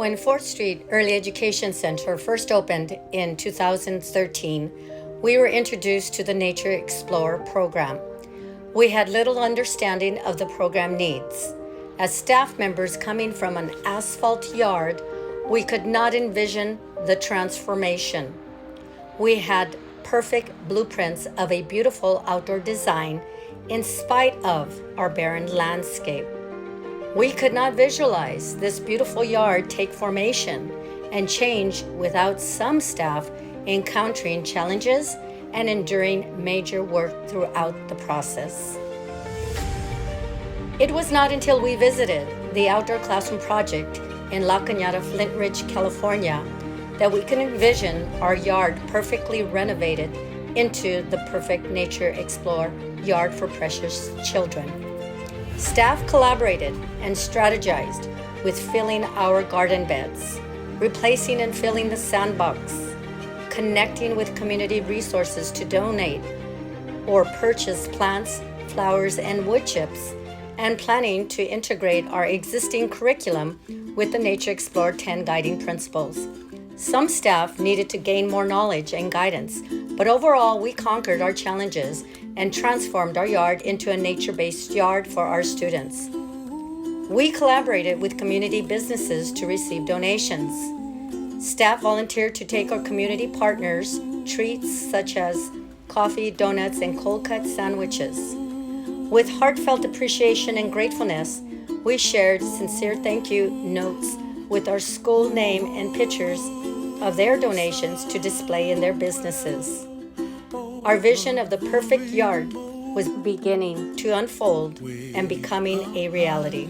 When 4th Street Early Education Center first opened in 2013, we were introduced to the Nature Explore program. We had little understanding of the program needs. As staff members coming from an asphalt yard, we could not envision the transformation. We had perfect blueprints of a beautiful outdoor design in spite of our barren landscape. We could not visualize this beautiful yard take formation and change without some staff encountering challenges and enduring major work throughout the process. It was not until we visited the Outdoor Classroom Project in La Cañada, Flint Ridge, California, that we could envision our yard perfectly renovated into the perfect Nature Explore yard for precious children. Staff collaborated and strategized with filling our garden beds, replacing and filling the sandbox, connecting with community resources to donate or purchase plants, flowers, and wood chips, and planning to integrate our existing curriculum with the Nature Explore 10 guiding principles. Some staff needed to gain more knowledge and guidance, but overall we conquered our challenges and transformed our yard into a nature-based yard for our students. We collaborated with community businesses to receive donations. Staff volunteered to take our community partners treats such as coffee, donuts, and cold-cut sandwiches. With heartfelt appreciation and gratefulness, we shared sincere thank you notes with our school name and pictures of their donations to display in their businesses. Our vision of the perfect yard was beginning to unfold and becoming a reality.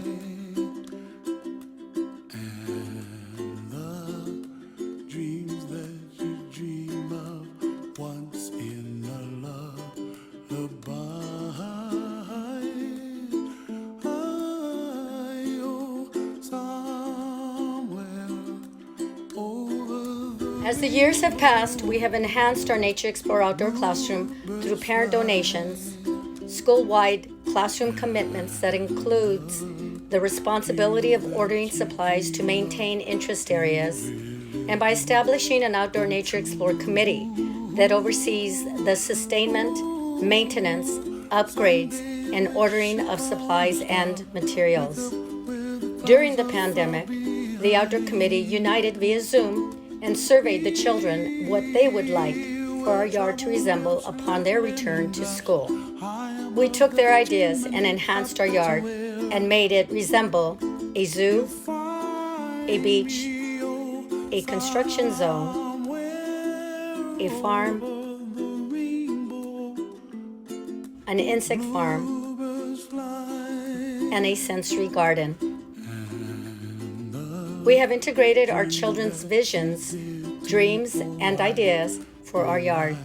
As the years have passed, we have enhanced our Nature Explore outdoor classroom through parent donations, school-wide classroom commitments that includes the responsibility of ordering supplies to maintain interest areas, and by establishing an Outdoor Nature Explore committee that oversees the sustainment, maintenance, upgrades, and ordering of supplies and materials. During the pandemic, the Outdoor Committee united via Zoom and surveyed the children what they would like for our yard to resemble upon their return to school. We took their ideas and enhanced our yard and made it resemble a zoo, a beach, a construction zone, a farm, an insect farm, and a sensory garden. We have integrated our children's visions, dreams, and ideas for our yard.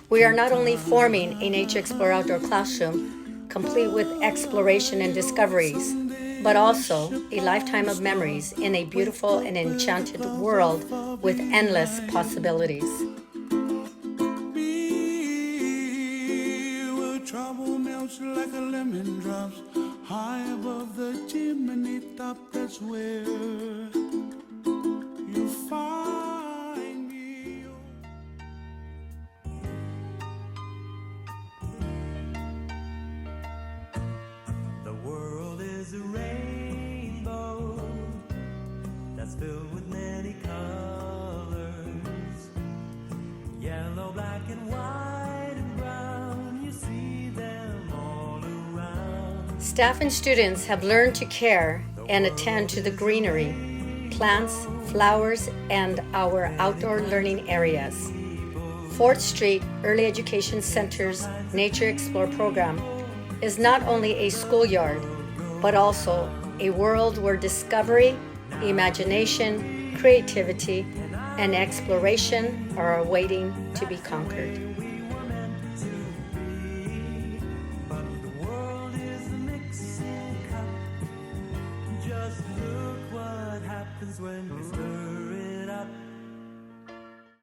We are not only forming a Nature Explore outdoor classroom, complete with exploration and discoveries, but also a lifetime of memories in a beautiful and enchanted world with endless possibilities. Trouble melts like a lemon drops high above the chimney top. That's where you find me. The world is a rainbow that's filled with many colors, yellow, black, and white, and brown. You see them all around. Staff and students have learned to care and attend to the greenery, plants, flowers, and our outdoor learning areas. 4th Street Early Education Center's Nature Explore program is not only a schoolyard, but also a world where discovery, imagination, creativity, and exploration are awaiting to be conquered.